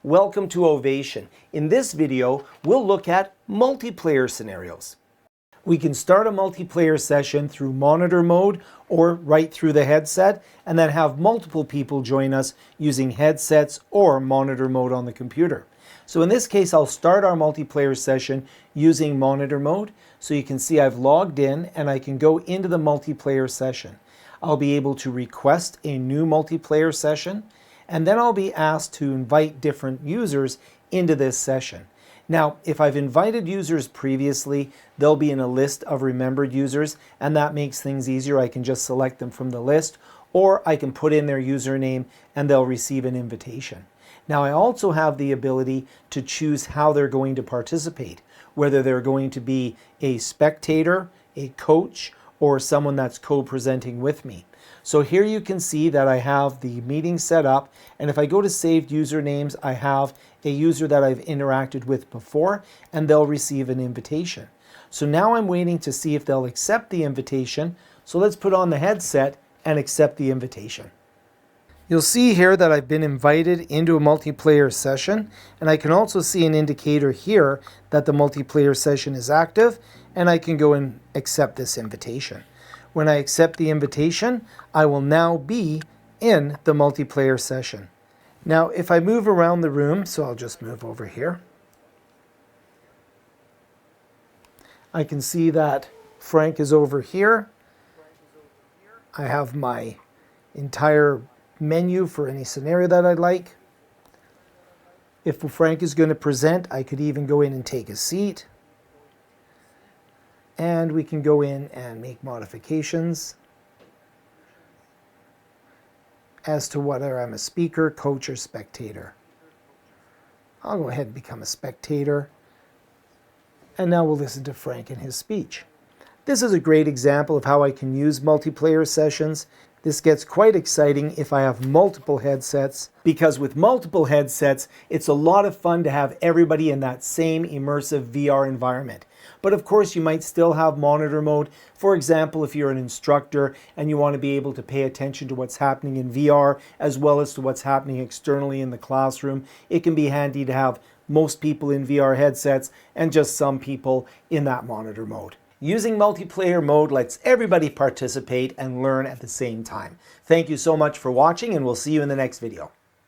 Welcome to Ovation. In this video, we'll look at multiplayer scenarios. We can start a multiplayer session through monitor mode or right through the headset, and then have multiple people join us using headsets or monitor mode on the computer. So in this case, I'll start our multiplayer session using monitor mode. So you can see I've logged in and I can go into the multiplayer session. I'll be able to request a new multiplayer session, and then I'll be asked to invite different users into this session. Now, if I've invited users previously, they'll be in a list of remembered users, and that makes things easier. I can just select them from the list, or I can put in their username and they'll receive an invitation. Now, I also have the ability to choose how they're going to participate, whether they're going to be a spectator, a coach, or someone that's co-presenting with me. So here you can see that I have the meeting set up, and if I go to saved usernames, I have a user that I've interacted with before, and they'll receive an invitation. So now I'm waiting to see if they'll accept the invitation. So let's put on the headset and accept the invitation. You'll see here that I've been invited into a multiplayer session, and I can also see an indicator here that the multiplayer session is active, and I can go and accept this invitation. When I accept the invitation, I will now be in the multiplayer session. Now, if I move around the room, so I'll just move over here, I can see that Frank is over here. I have my entire menu for any scenario that I'd like. If Frank is going to present, I could even go in and take a seat. And we can go in and make modifications as to whether I'm a speaker, coach, or spectator. I'll go ahead and become a spectator. And now we'll listen to Frank and his speech. This is a great example of how I can use multiplayer sessions. This gets quite exciting if I have multiple headsets, because with multiple headsets, it's a lot of fun to have everybody in that same immersive VR environment. But of course, you might still have monitor mode. For example, if you're an instructor and you want to be able to pay attention to what's happening in VR as well as to what's happening externally in the classroom, it can be handy to have most people in VR headsets and just some people in that monitor mode. Using multiplayer mode lets everybody participate and learn at the same time. Thank you so much for watching, and we'll see you in the next video.